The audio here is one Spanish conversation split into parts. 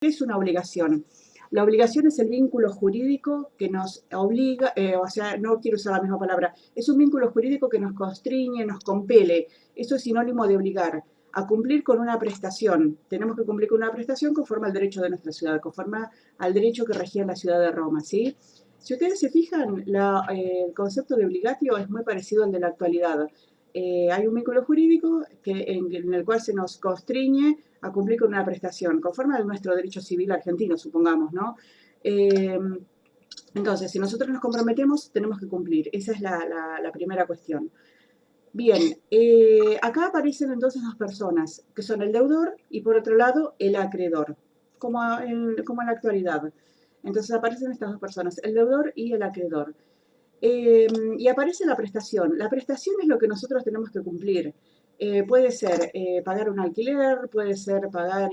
¿Qué es una obligación? La obligación es el vínculo jurídico que nos obliga, o sea, no quiero usar la misma palabra, es un vínculo jurídico que nos constriñe, nos compele, eso es sinónimo de obligar, a cumplir con una prestación. Tenemos que cumplir con una prestación conforme al derecho de nuestra ciudad, conforme al derecho que regía en la ciudad de Roma, ¿sí? Si ustedes se fijan, el concepto de obligatio es muy parecido al de la actualidad. Hay un vínculo jurídico en el cual se nos constriñe a cumplir con una prestación, conforme a nuestro derecho civil argentino, supongamos, ¿no? Eh, entonces, si nosotros nos comprometemos, tenemos que cumplir. Esa es la primera cuestión. Bien, acá aparecen entonces dos personas, que son el deudor y por otro lado el acreedor, como en la actualidad. Entonces aparecen estas dos personas, el deudor y el acreedor. Y aparece la prestación. La prestación es lo que nosotros tenemos que cumplir. Puede ser pagar un alquiler, puede ser pagar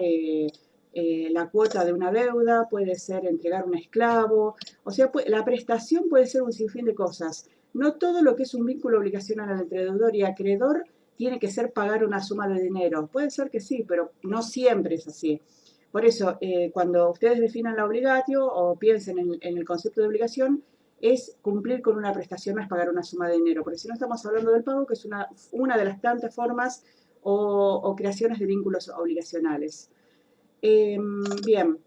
la cuota de una deuda, puede ser entregar un esclavo. O sea, la prestación puede ser un sinfín de cosas. No todo lo que es un vínculo obligacional entre deudor y acreedor tiene que ser pagar una suma de dinero. Puede ser que sí, pero no siempre es así. Por eso, cuando ustedes definan la obligatio o piensen en el concepto de obligación, es cumplir con una prestación, no es pagar una suma de dinero, porque si no estamos hablando del pago, que es una de las tantas formas o creaciones de vínculos obligacionales. Bien,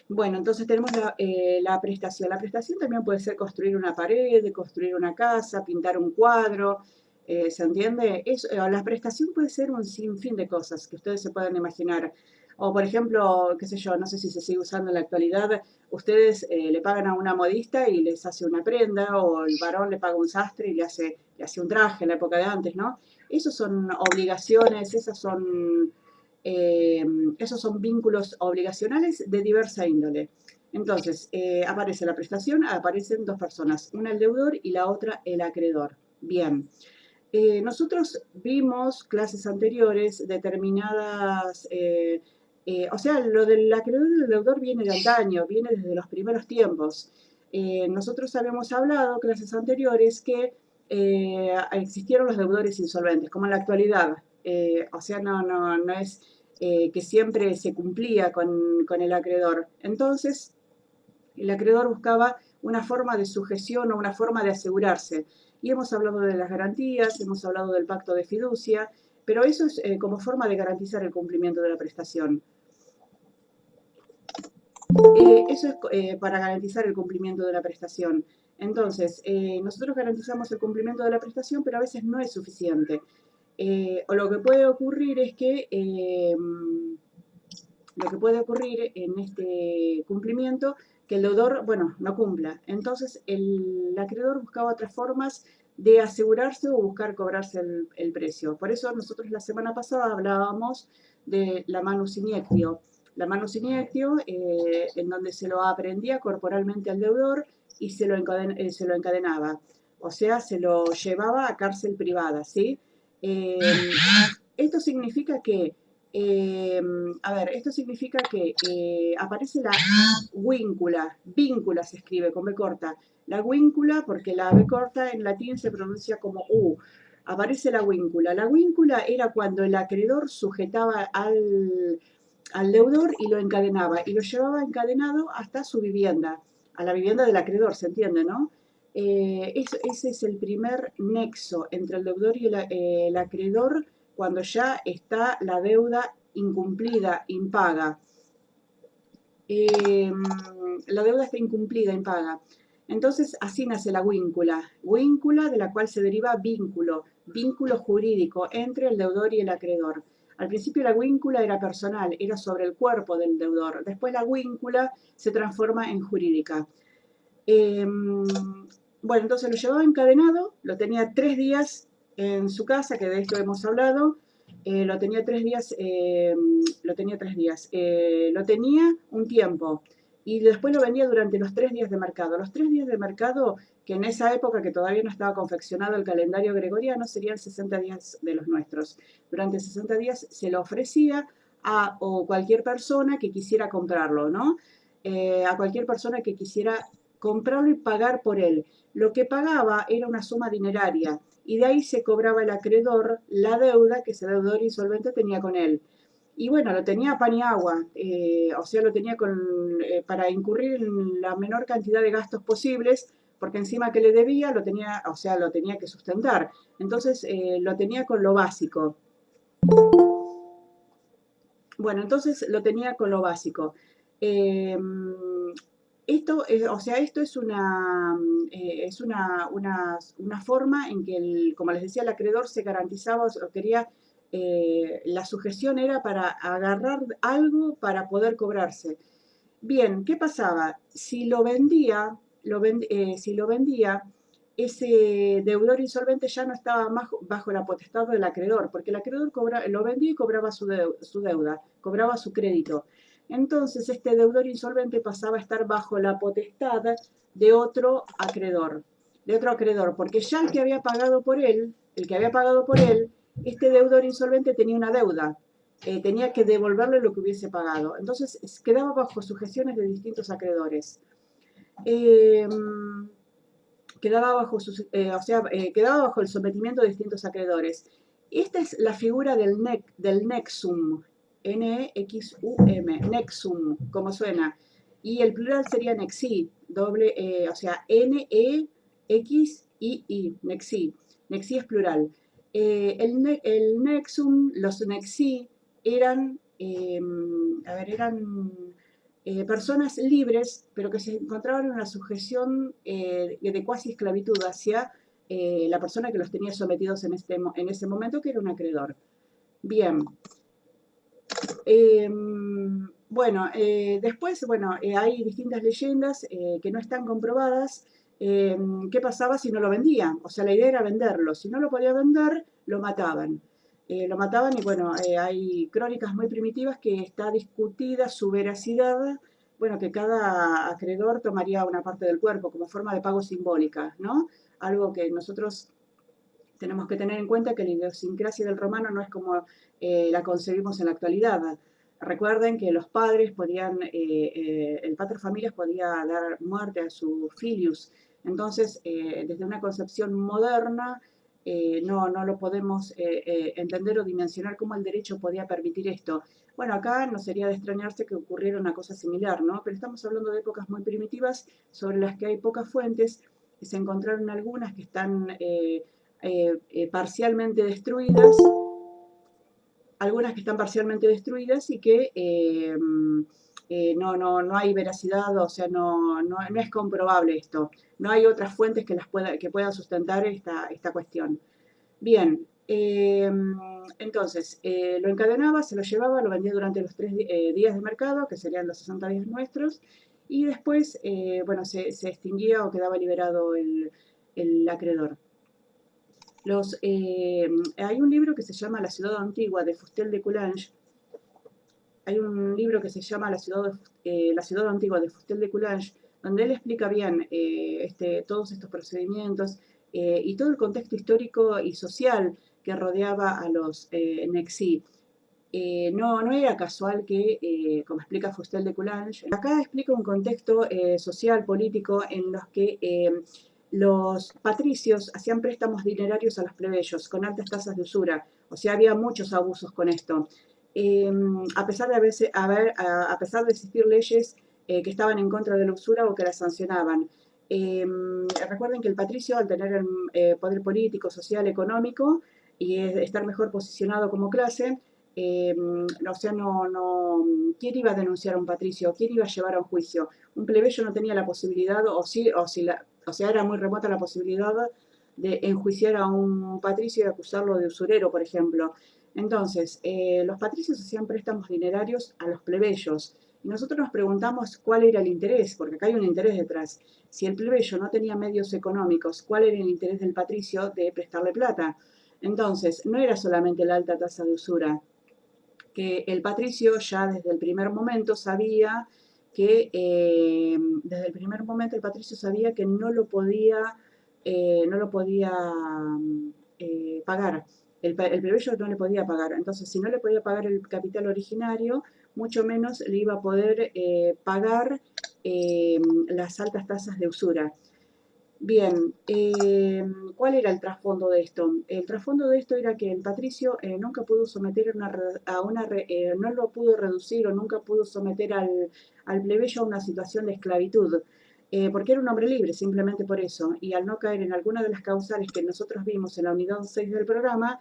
bueno, entonces tenemos la prestación. La prestación también puede ser construir una pared, construir una casa, pintar un cuadro, ¿se entiende? La prestación puede ser un sinfín de cosas que ustedes se pueden imaginar. O, por ejemplo, qué sé yo, no sé si se sigue usando en la actualidad, ustedes le pagan a una modista y les hace una prenda, o el varón le paga un sastre y le hace un traje en la época de antes, ¿no? Esas son obligaciones, eh, esos son vínculos obligacionales de diversa índole. Entonces, aparece la prestación, aparecen dos personas, una el deudor y la otra el acreedor. Bien, nosotros vimos clases anteriores determinadas, o sea, lo del acreedor y el deudor viene de antaño, viene desde los primeros tiempos. Nosotros habíamos hablado clases anteriores que existieron los deudores insolventes, como en la actualidad. O sea, no es que siempre se cumplía con el acreedor. Entonces, el acreedor buscaba una forma de sujeción o una forma de asegurarse. Y hemos hablado de las garantías, hemos hablado del pacto de fiducia, pero eso es como forma de garantizar el cumplimiento de la prestación. Eso es para garantizar el cumplimiento de la prestación. Entonces, nosotros garantizamos el cumplimiento de la prestación, pero a veces no es suficiente. O lo que puede ocurrir es que lo que puede ocurrir en este cumplimiento, que el deudor, bueno, no cumpla. Entonces, el acreedor buscaba otras formas de asegurarse o buscar cobrarse el precio. Por eso nosotros la semana pasada hablábamos de la manus iniectio. La manus iniectio, en donde se lo aprendía corporalmente al deudor y se lo encadenaba. O sea, se lo llevaba a cárcel privada, ¿sí? Esto significa que esto significa que aparece la víncula se escribe con B corta. La víncula, porque la B corta en latín se pronuncia como U. Aparece la víncula. La víncula era cuando el acreedor sujetaba al deudor y lo encadenaba, y lo llevaba encadenado hasta su vivienda, a la vivienda del acreedor, ¿se entiende, no? Ese es el primer nexo entre el deudor y el acreedor cuando ya está la deuda incumplida, impaga. La deuda está incumplida, impaga. Entonces, así nace la víncula de la cual se deriva vínculo jurídico entre el deudor y el acreedor. Al principio la víncula era personal, era sobre el cuerpo del deudor. Después la víncula se transforma en jurídica. Bueno, entonces lo llevaba encadenado, lo tenía 3 días en su casa, que de esto hemos hablado, lo tenía 3 días, lo tenía un tiempo y después lo vendía durante los 3 días de mercado. Los 3 días de mercado, que en esa época que todavía no estaba confeccionado el calendario gregoriano, serían 60 días de los nuestros. Durante 60 días se lo ofrecía a o cualquier persona que quisiera comprarlo, ¿no? A cualquier persona que quisiera comprarlo y pagar por él. Lo que pagaba era una suma dineraria y de ahí se cobraba el acreedor la deuda que ese deudor insolvente tenía con él. Y bueno, lo tenía a pan y agua, o sea, lo tenía para incurrir en la menor cantidad de gastos posibles, porque encima que le debía, lo tenía, o sea, lo tenía que sustentar. Entonces, lo tenía con lo básico. Bueno, entonces lo tenía con lo básico. Eh, o sea, esto es una forma en que, como les decía, el acreedor se garantizaba o quería, la sujeción era para agarrar algo para poder cobrarse. Bien, ¿qué pasaba? Si lo vendía, ese deudor insolvente ya no estaba más bajo la potestad del acreedor, porque el acreedor lo vendía y cobraba su deuda, cobraba su crédito. Entonces, este deudor insolvente pasaba a estar bajo la potestad de otro acreedor, porque ya el que había pagado por él, este deudor insolvente tenía una deuda, tenía que devolverle lo que hubiese pagado. Entonces quedaba bajo sujeciones de distintos acreedores. Eh, quedaba bajo el sometimiento de distintos acreedores. Esta es la figura del nexum, N-E-X-U-M, nexum, como suena. Y el plural sería nexi, o sea, N-E-X-I-I, nexi. Nexi es plural. El nexum, los nexi, eran personas libres, pero que se encontraban en una sujeción de cuasi esclavitud hacia la persona que los tenía sometidos en ese momento, que era un acreedor. Bien. Bueno, después, bueno, hay distintas leyendas que no están comprobadas. ¿Qué pasaba si no lo vendía? O sea, la idea era venderlo. Si no lo podía vender, lo mataban. Lo mataban y bueno, hay crónicas muy primitivas que está discutida su veracidad. Bueno, que cada acreedor tomaría una parte del cuerpo como forma de pago simbólica, ¿no? Algo que nosotros tenemos que tener en cuenta, que la idiosincrasia del romano no es como la concebimos en la actualidad. Recuerden que los padres el pater familias podía dar muerte a su filius. Entonces, desde una concepción moderna, no lo podemos entender o dimensionar cómo el derecho podía permitir esto. Bueno, acá no sería de extrañarse que ocurriera una cosa similar, ¿no? Pero estamos hablando de épocas muy primitivas sobre las que hay pocas fuentes, que se encontraron algunas que están parcialmente destruidas, algunas que están parcialmente destruidas y que no hay veracidad, o sea, no es comprobable esto. No hay otras fuentes que puedan sustentar esta cuestión. Bien, entonces, lo encadenaba, se lo llevaba, lo vendía durante los 3 días de mercado, que serían los 60 días nuestros, y después, bueno, se extinguía o quedaba liberado el acreedor. Hay un libro que se llama La ciudad antigua de Fustel de Coulanges. Hay un libro que se llama La ciudad antigua de Fustel de Coulanges, donde él explica bien todos estos procedimientos y todo el contexto histórico y social que rodeaba a los Nexi. No era casual que, como explica Fustel de Coulanges, acá explica un contexto social, político, en los que los patricios hacían préstamos dinerarios a los plebeyos con altas tasas de usura. O sea, había muchos abusos con esto. A pesar de existir leyes que estaban en contra de la usura o que la sancionaban. Recuerden que el patricio, al tener el poder político, social, económico y estar mejor posicionado como clase, o sea, ¿quién iba a denunciar a un patricio? ¿Quién iba a llevar a un juicio? Un plebeyo no tenía la posibilidad, o sea, era muy remota la posibilidad de enjuiciar a un patricio y acusarlo de usurero, por ejemplo. Entonces, los patricios hacían préstamos dinerarios a los plebeyos. Y nosotros nos preguntamos cuál era el interés, porque acá hay un interés detrás. Si el plebeyo no tenía medios económicos, ¿cuál era el interés del patricio de prestarle plata? Entonces, no era solamente la alta tasa de usura, que el patricio ya desde el primer momento sabía que, el patricio sabía que no lo podía pagar. El plebeyo no le podía pagar. Entonces, si no le podía pagar el capital originario, mucho menos le iba a poder pagar las altas tasas de usura. Bien, ¿cuál era el trasfondo de esto? El trasfondo de esto era que el patricio nunca pudo someter no lo pudo reducir o nunca pudo someter al plebeyo a una situación de esclavitud, porque era un hombre libre, simplemente por eso, y al no caer en alguna de las causales que nosotros vimos en la unidad 6 del programa,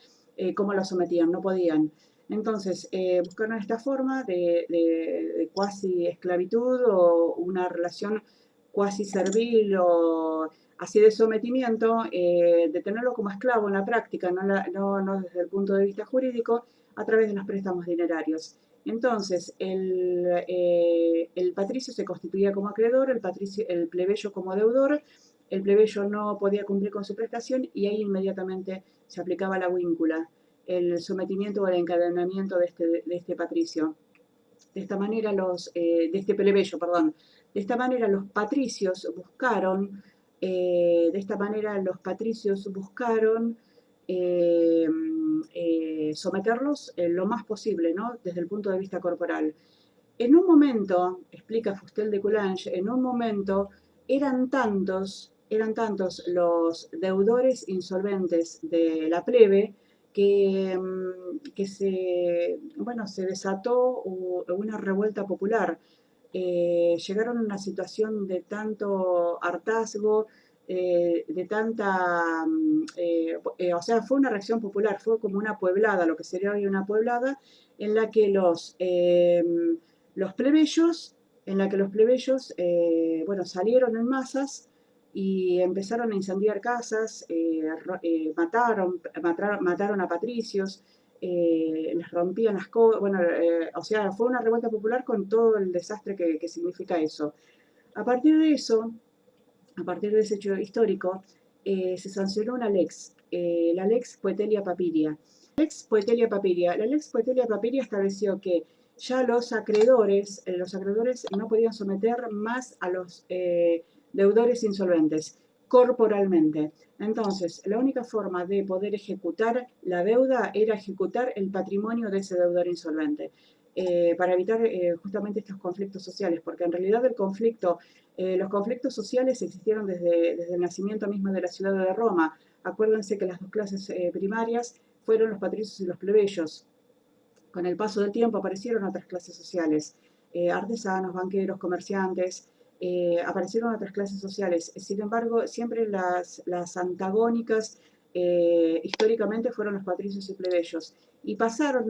¿cómo lo sometían? No podían. Entonces, buscaron esta forma de cuasi esclavitud o una relación cuasi servil o así de sometimiento, de tenerlo como esclavo en la práctica, no desde el punto de vista jurídico, a través de los préstamos dinerarios. Entonces, el patricio se constituía como acreedor, el plebeyo como deudor, el plebeyo no podía cumplir con su prestación y ahí inmediatamente se aplicaba la víncula, el sometimiento o el encadenamiento de este patricio. De esta manera de este plebeyo, perdón. De esta manera los patricios buscaron, eh, someterlos lo más posible, ¿no? Desde el punto de vista corporal. En un momento, explica Fustel de Coulanges, en un momento eran tantos los deudores insolventes de la plebe que se desató una revuelta popular. Llegaron a una situación de tanto hartazgo, de tanta, o sea, fue una reacción popular, fue como una pueblada, lo que sería hoy una pueblada, en la que los plebeyos, bueno, salieron en masas y empezaron a incendiar casas, mataron a patricios, les rompían las cosas, bueno, o sea, fue una revuelta popular con todo el desastre que significa eso. A partir de eso, a partir de ese hecho histórico, se sancionó una lex, la lex Poetelia Papiria. La lex Poetelia Papiria estableció que ya los acreedores no podían someter más a los deudores insolventes corporalmente. Entonces, la única forma de poder ejecutar la deuda era ejecutar el patrimonio de ese deudor insolvente. Para evitar justamente estos conflictos sociales, porque en realidad los conflictos sociales existieron desde el nacimiento mismo de la ciudad de Roma. Acuérdense que las dos clases primarias fueron los patricios y los plebeyos. Con el paso del tiempo aparecieron otras clases sociales, artesanos, banqueros, comerciantes, aparecieron otras clases sociales. Sin embargo, siempre las antagónicas históricamente fueron los patricios y plebeyos. Y pasaron,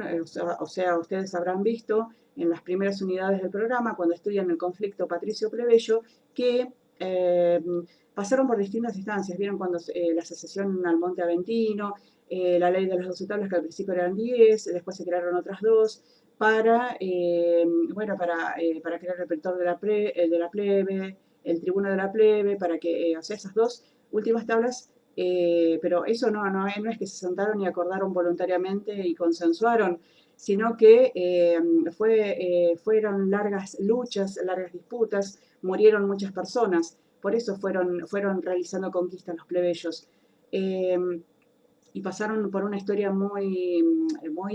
o sea, ustedes habrán visto en las primeras unidades del programa, cuando estudian el conflicto patricio-plebeyo, que pasaron por distintas instancias. Vieron cuando la secesión al Monte Aventino, la ley de las 12 tablas, que al principio eran 10, después se crearon otras dos, para crear el rector de la plebe, el tribuno de la plebe, para que, o sea, esas dos últimas tablas, pero eso no es que se sentaron y acordaron voluntariamente y consensuaron, sino que fueron largas luchas, largas disputas, murieron muchas personas, por eso fueron realizando conquistas los plebeyos. Eh, y pasaron por una historia muy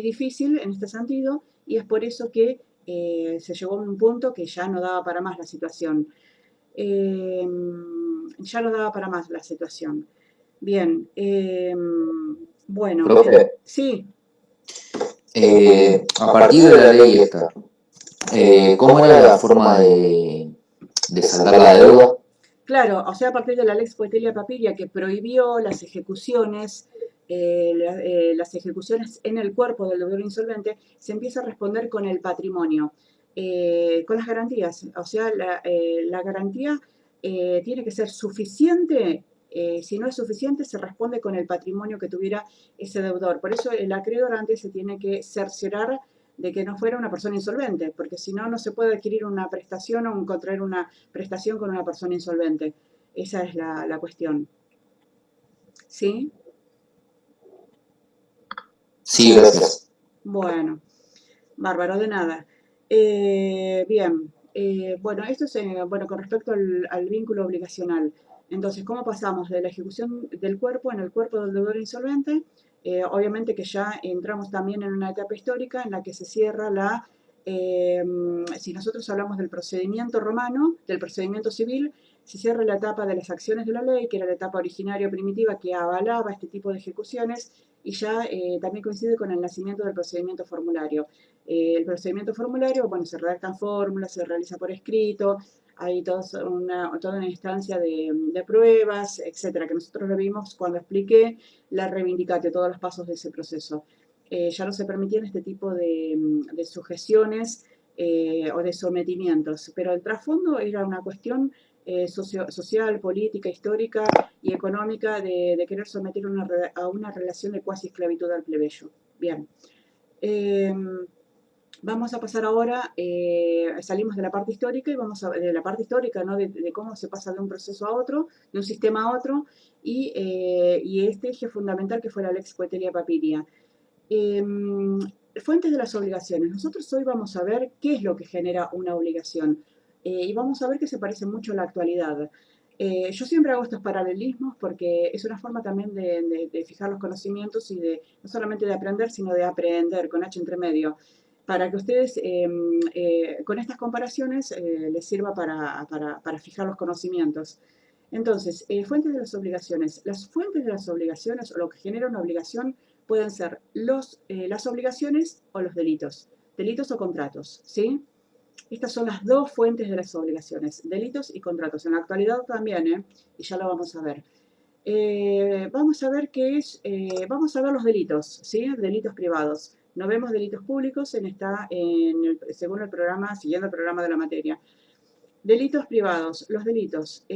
difícil en este sentido, y es por eso que se llegó a un punto que ya no daba para más la situación. Eh, ya no daba para más la situación. Bien, bueno, Profe, sí, a partir de la ley esta, ¿cómo era la forma de saldar la deuda? claro, o sea, a partir de la Lex Poetelia Papiria que prohibió las ejecuciones en el cuerpo del deudor insolvente, se empieza a responder con el patrimonio, con las garantías. O sea, la garantía tiene que ser suficiente. Si no es suficiente, se responde con el patrimonio que tuviera ese deudor. Por eso el acreedor antes se tiene que cerciorar de que no fuera una persona insolvente, porque si no, no se puede adquirir una prestación o contraer una prestación con una persona insolvente. Esa es la cuestión. ¿Sí? Sí, gracias. Bueno, bárbaro, de nada. Bien, bueno, esto es bueno, con respecto al vínculo obligacional. Entonces, ¿cómo pasamos de la ejecución del cuerpo en el cuerpo del deudor insolvente? Obviamente que ya entramos también en una etapa histórica en la que se cierra Si nosotros hablamos del procedimiento romano, del procedimiento civil, se cierra la etapa de las acciones de la ley, que era la etapa originaria primitiva que avalaba este tipo de ejecuciones, y ya también coincide con el nacimiento del procedimiento formulario. El procedimiento formulario, bueno, se redactan fórmulas, se realiza por escrito, hay toda una instancia de pruebas, etcétera, que nosotros lo vimos cuando expliqué la reivindicate, todos los pasos de ese proceso. Ya no se permitían este tipo de sujeciones o de sometimientos, pero el trasfondo era una cuestión social, política, histórica y económica de querer someter a una relación de cuasi esclavitud al plebeyo. Bien. Vamos a pasar ahora, salimos de la parte histórica y vamos a de la parte histórica, ¿no? de cómo se pasa de un proceso a otro, de un sistema a otro, y este eje fundamental que fue la Lex Poetelia Papiria. Fuentes de las obligaciones. Nosotros hoy vamos a ver qué es lo que genera una obligación y vamos a ver que se parece mucho a la actualidad. Yo siempre hago estos paralelismos porque es una forma también de fijar los conocimientos y no solamente de aprender, sino de aprender con H entre medio, para que ustedes con estas comparaciones les sirva para fijar los conocimientos. Entonces, fuentes de las obligaciones. Las fuentes de las obligaciones o lo que genera una obligación pueden ser las obligaciones o los delitos o contratos, ¿sí? Estas son las dos fuentes de las obligaciones, delitos y contratos. En la actualidad también, y ya lo vamos a ver. Vamos a ver vamos a ver los delitos, ¿sí? Delitos privados. No vemos delitos públicos según el programa, siguiendo el programa de la materia. Delitos privados, los delitos.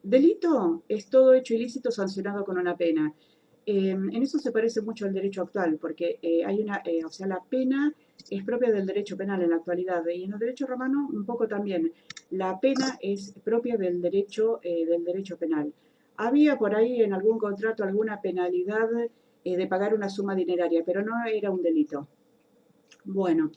Delito es todo hecho ilícito sancionado con una pena. En eso se parece mucho al derecho actual, porque o sea, la pena es propia del derecho penal en la actualidad, y en el derecho romano un poco también. La pena es propia del derecho penal. Había por ahí en algún contrato alguna penalidad de pagar una suma dineraria, pero no era un delito. Bueno,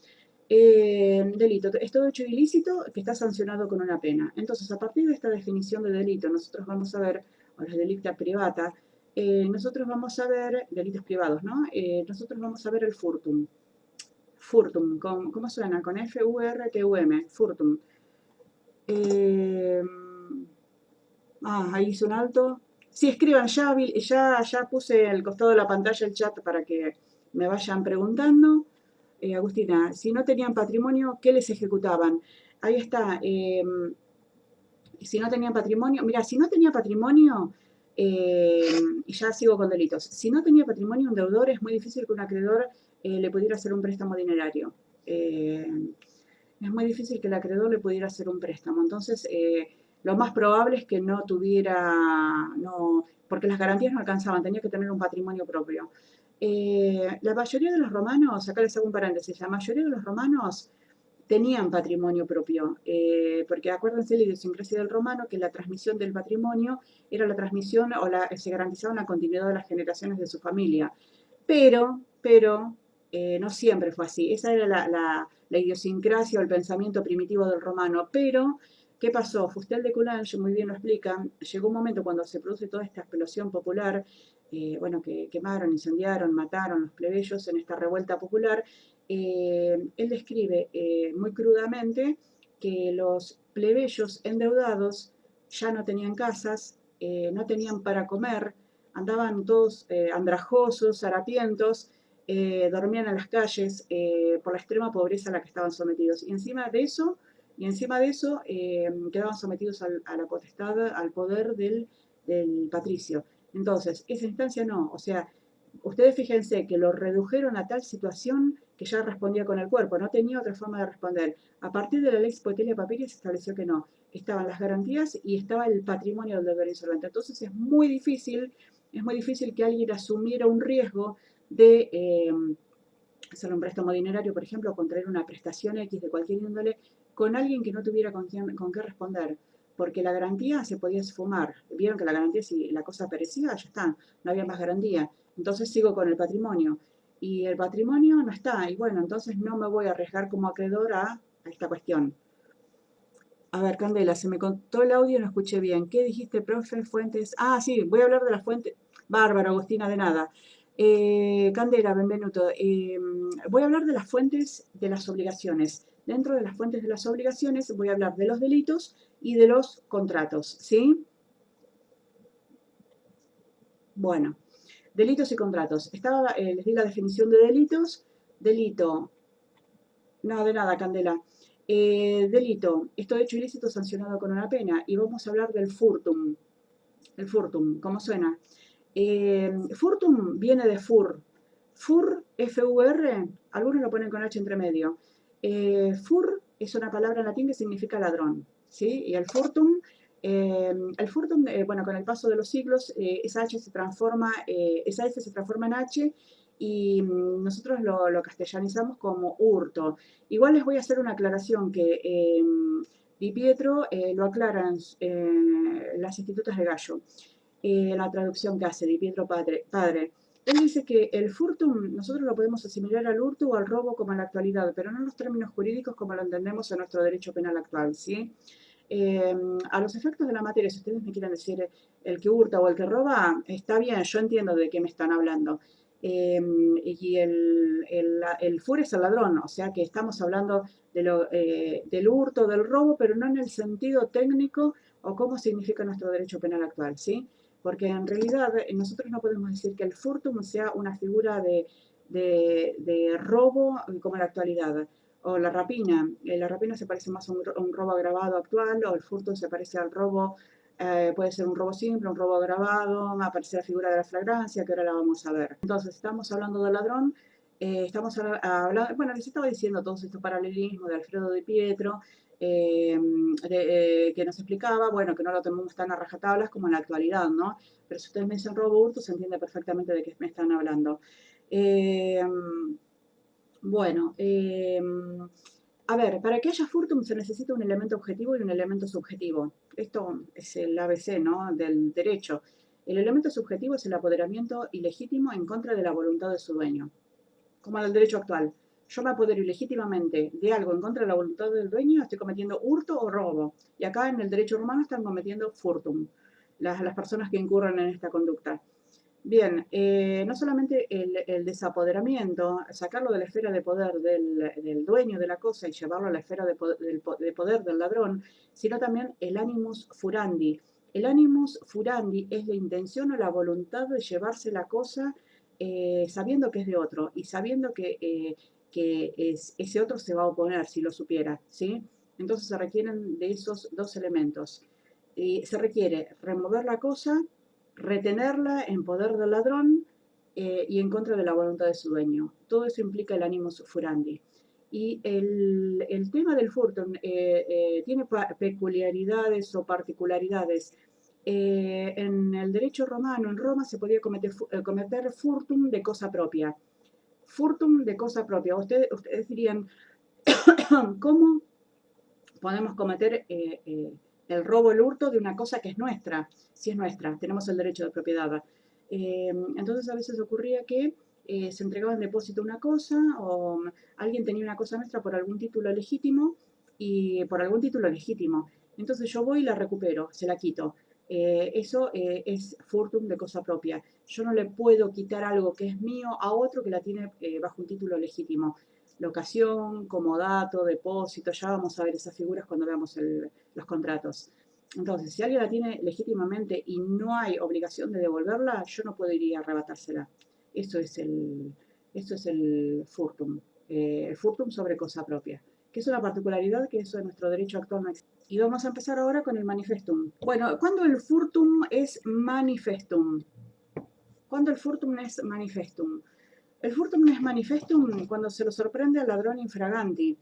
delito es todo hecho ilícito que está sancionado con una pena. Entonces, a partir de esta definición de delito, nosotros vamos a ver, o los delicta privata, nosotros vamos a ver, delitos privados, ¿no? Nosotros vamos a ver el furtum. Furtum, ¿cómo suena? Con F-U-R-T-U-M, furtum. Ahí hice un alto. Sí, escriban, ya puse al costado de la pantalla el chat para que me vayan preguntando. Agustina, si no tenían patrimonio, ¿qué les ejecutaban? Ahí está. Si no tenían patrimonio, mira, si no tenía patrimonio, y ya sigo con delitos, si no tenía patrimonio un deudor, es muy difícil que un acreedor le pudiera hacer un préstamo dinerario. Es muy difícil que el acreedor le pudiera hacer un préstamo. Entonces, lo más probable es que no tuviera, no, porque las garantías no alcanzaban, tenía que tener un patrimonio propio. La mayoría de los romanos, acá les hago un paréntesis, la mayoría de los romanos tenían patrimonio propio, porque acuérdense la idiosincrasia del romano, que la transmisión del patrimonio era la transmisión se garantizaba la continuidad de las generaciones de su familia. Pero no siempre fue así. Esa era la idiosincrasia o el pensamiento primitivo del romano. Pero, ¿qué pasó? Fustel de Coulanges muy bien lo explica. Llegó un momento cuando se produce toda esta explosión popular, bueno, que quemaron, incendiaron, mataron los plebeyos en esta revuelta popular. Él describe muy crudamente que los plebeyos endeudados ya no tenían casas, no tenían para comer, andaban todos andrajosos, harapientos, dormían en las calles por la extrema pobreza a la que estaban sometidos. Y encima de eso, quedaban sometidos a la potestad, al poder del patricio. Entonces, esa instancia no, o sea, ustedes fíjense que lo redujeron a tal situación que ya respondía con el cuerpo, no tenía otra forma de responder. A partir de la Lex Poetelia Papiria se estableció que no, estaban las garantías y estaba el patrimonio del deudor insolvente. Entonces es muy difícil que alguien asumiera un riesgo de hacer un préstamo dinerario, por ejemplo, o contraer una prestación X de cualquier índole con alguien que no tuviera con qué responder. Porque la garantía se podía esfumar. Vieron que la garantía, si la cosa perecía, ya está, no había más garantía. Entonces sigo con el patrimonio. Y el patrimonio no está. Y bueno, entonces no me voy a arriesgar como acreedor a esta cuestión. A ver, Candela, se me contó el audio y no escuché bien. ¿Qué dijiste, profe? Fuentes. Ah, sí, voy a hablar de las fuentes. Bárbara, Agustina, de nada. Candela, benvenuto. Voy a hablar de las fuentes de las obligaciones. Dentro de las fuentes de las obligaciones voy a hablar de los delitos y de los contratos, ¿sí? Bueno, delitos y contratos. Les di la definición de delitos. Delito, no, de nada, Candela. Delito, esto de hecho ilícito sancionado con una pena. Y vamos a hablar del furtum. El furtum, ¿cómo suena? Furtum viene de fur. Fur, F-U-R, algunos lo ponen con H entre medio. Fur es una palabra en latín que significa ladrón, ¿sí? Y el furtum, bueno, con el paso de los siglos, esa H se transforma, esa S se transforma en H y nosotros lo castellanizamos como hurto. Igual les voy a hacer una aclaración que Di Pietro lo aclaran las institutas de Gallo, la traducción que hace Di Pietro padre. Él dice que el furtum nosotros lo podemos asimilar al hurto o al robo como en la actualidad, pero no en los términos jurídicos como lo entendemos en nuestro derecho penal actual, ¿sí? A los efectos de la materia, si ustedes me quieren decir el que hurta o el que roba, está bien, yo entiendo de qué me están hablando. Y el fur es el ladrón, o sea que estamos hablando del hurto, del robo, pero no en el sentido técnico o cómo significa nuestro derecho penal actual, ¿sí? Porque en realidad nosotros no podemos decir que el furtum sea una figura de robo como en la actualidad. O la rapina se parece más a un robo agravado actual, o el furto se parece al robo, puede ser un robo simple, un robo agravado, aparece la figura de la flagrancia, que ahora la vamos a ver. Entonces, estamos hablando del ladrón, estamos hablando, bueno, les estaba diciendo todos estos paralelismos de Alfredo Di Pietro, que nos explicaba, bueno, que no lo tomamos tan a rajatablas como en la actualidad, ¿no? Pero si ustedes me dicen robo hurto, se entiende perfectamente de qué me están hablando. Bueno, a ver, para que haya furtum se necesita un elemento objetivo y un elemento subjetivo. Esto es el ABC, ¿no?, del derecho. El elemento subjetivo es el apoderamiento ilegítimo en contra de la voluntad de su dueño, como en el derecho actual. Yo me apodero ilegítimamente de algo en contra de la voluntad del dueño, estoy cometiendo hurto o robo. Y acá en el derecho romano están cometiendo furtum, las personas que incurren en esta conducta. Bien, no solamente el desapoderamiento, sacarlo de la esfera de poder del dueño de la cosa y llevarlo a la esfera de poder del ladrón, sino también el animus furandi. El animus furandi es la intención o la voluntad de llevarse la cosa sabiendo que es de otro y sabiendo que ese otro se va a oponer si lo supiera, ¿sí? Entonces se requieren de esos dos elementos. Se requiere remover la cosa, retenerla en poder del ladrón y en contra de la voluntad de su dueño. Todo eso implica el animus furandi. Y el tema del furto tiene peculiaridades o particularidades. En el derecho romano, en Roma, se podía cometer furtum de cosa propia. Furtum de cosa propia. Ustedes dirían, ¿cómo podemos cometer el robo, el hurto de una cosa que es nuestra? Si es nuestra, tenemos el derecho de propiedad. Entonces a veces ocurría que se entregaba en depósito una cosa o alguien tenía una cosa nuestra por algún título legítimo y por algún título legítimo. Entonces yo voy y la recupero, se la quito. Eso es furtum de cosa propia. Yo no le puedo quitar algo que es mío a otro que la tiene bajo un título legítimo. Locación, comodato, depósito, ya vamos a ver esas figuras cuando veamos los contratos. Entonces, si alguien la tiene legítimamente y no hay obligación de devolverla, yo no puedo ir a arrebatársela. Eso es el furtum sobre cosa propia, que es una particularidad que eso en nuestro derecho actual no existe. Y vamos a empezar ahora con el manifestum. Bueno, ¿cuándo el furtum es manifestum? ¿Cuándo el furtum es manifestum? El furtum es manifestum cuando se lo sorprende al ladrón infraganti.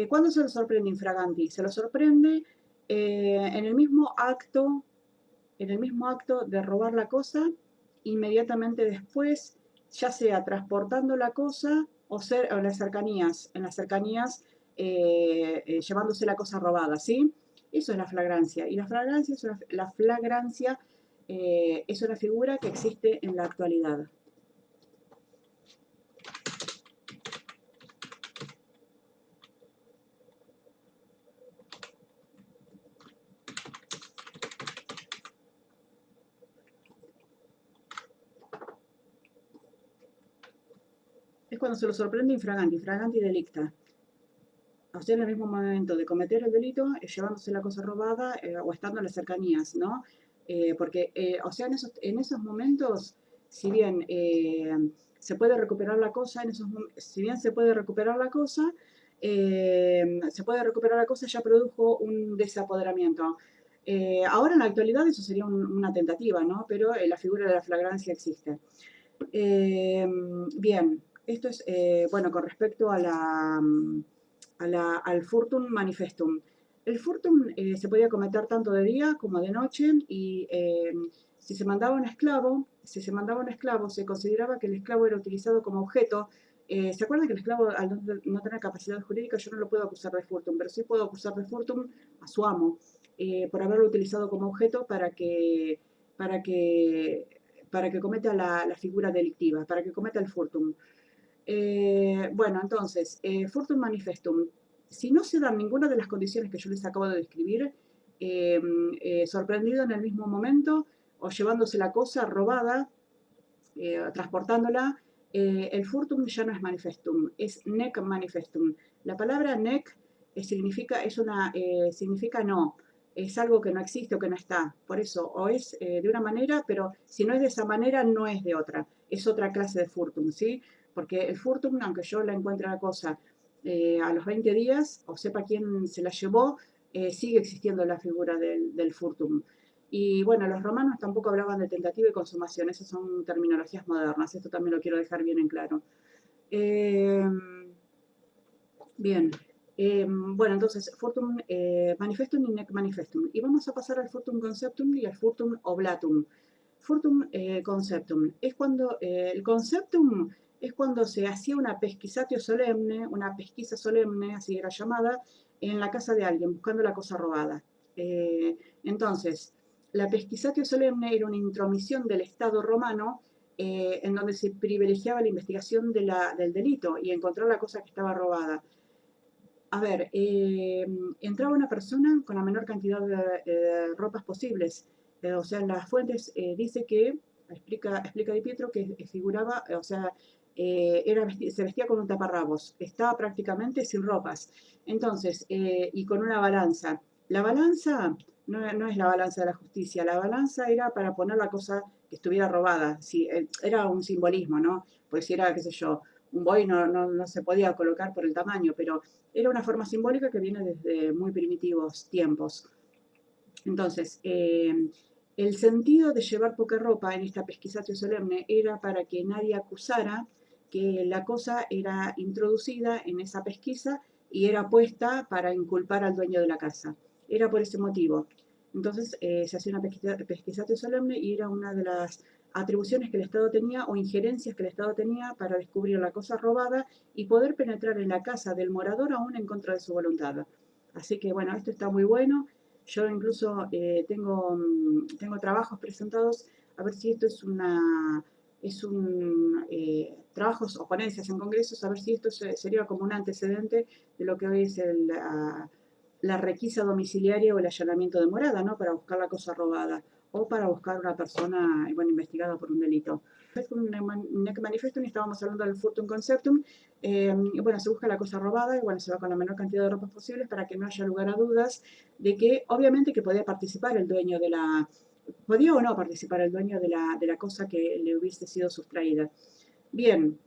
¿Cuándo se lo sorprende infraganti? Se lo sorprende en el mismo acto de robar la cosa, inmediatamente después, ya sea transportando la cosa o en las cercanías llevándose la cosa robada, ¿sí? Eso es la flagrancia. Y la flagrancia es una figura que existe en la actualidad. cuando se lo sorprende infraganti delicta. O sea, en el mismo momento de cometer el delito, llevándose la cosa robada o estando en las cercanías, ¿no? Porque, o sea, en esos momentos, si bien se puede recuperar la cosa, si bien se puede recuperar la cosa, ya produjo un desapoderamiento. Ahora, en la actualidad, eso sería una tentativa, ¿no? Pero la figura de la flagrancia existe. Eh, Bien, esto es, bueno, con respecto al furtum manifestum. El furtum se podía cometer tanto de día como de noche y si se mandaba un esclavo, se consideraba que el esclavo era utilizado como objeto. ¿Se acuerdan que el esclavo, al no tener capacidad jurídica, yo no lo puedo acusar de furtum, pero sí puedo acusar de furtum a su amo por haberlo utilizado como objeto para que, para que cometa la figura delictiva, para que cometa el furtum? Bueno, entonces, furtum manifestum. Si no se dan ninguna de las condiciones que yo les acabo de describir, sorprendido en el mismo momento o llevándose la cosa robada, transportándola, el furtum ya no es manifestum, es nec manifestum. La palabra nec significa no, es algo que no existe o que no está. Por eso, o es de una manera, pero si no es de esa manera, no es de otra. Es otra clase de furtum, ¿sí? Porque el furtum, aunque yo la encuentre la cosa a los 20 días, o sepa quién se la llevó, sigue existiendo la figura del furtum. Y bueno, los romanos tampoco hablaban de tentativa y consumación, esas son terminologías modernas, esto también lo quiero dejar bien en claro. Eh, Bien, bueno, entonces, furtum manifestum y nec manifestum. Y vamos a pasar al furtum conceptum y al furtum oblatum. Furtum conceptum es cuando el conceptum es cuando se hacía una pesquisatio solemne, una pesquisa solemne, así era llamada, en la casa de alguien, buscando la cosa robada. Entonces, la pesquisatio solemne era una intromisión del Estado romano en donde se privilegiaba la investigación del delito y encontrar la cosa que estaba robada. A ver, entraba una persona con la menor cantidad de ropas posibles. O sea, en las fuentes dice que, explica Di Pietro, que figuraba, o sea, se vestía con un taparrabos, estaba prácticamente sin ropas. Entonces, y con una balanza. La balanza no es la balanza de la justicia, la balanza era para poner la cosa que estuviera robada. Sí, era un simbolismo, ¿no? Pues si era, qué sé yo, un buey no se podía colocar por el tamaño, pero era una forma simbólica que viene desde muy primitivos tiempos. Entonces, el sentido de llevar poca ropa en esta pesquisatio solemne era para que nadie acusara que la cosa era introducida en esa pesquisa y era puesta para inculpar al dueño de la casa. Era por ese motivo. Entonces se hacía una pesquisatio solemne y era una de las atribuciones que el Estado tenía o injerencias que el Estado tenía para descubrir la cosa robada y poder penetrar en la casa del morador aún en contra de su voluntad. Así que bueno, esto está muy bueno. Yo incluso tengo trabajos presentados a ver si esto trabajos o ponencias en congresos, a ver si esto sería como un antecedente de lo que hoy es la requisa domiciliaria o el allanamiento de morada, ¿no? Para buscar la cosa robada o para buscar una persona, bueno, investigada por un delito. Nec manifestum, estábamos hablando del furtum conceptum, y bueno, se busca la cosa robada y bueno, se va con la menor cantidad de ropas posibles para que no haya lugar a dudas de que, obviamente, que podía participar el dueño podía o no participar el dueño de la cosa que le hubiese sido sustraída. Bien,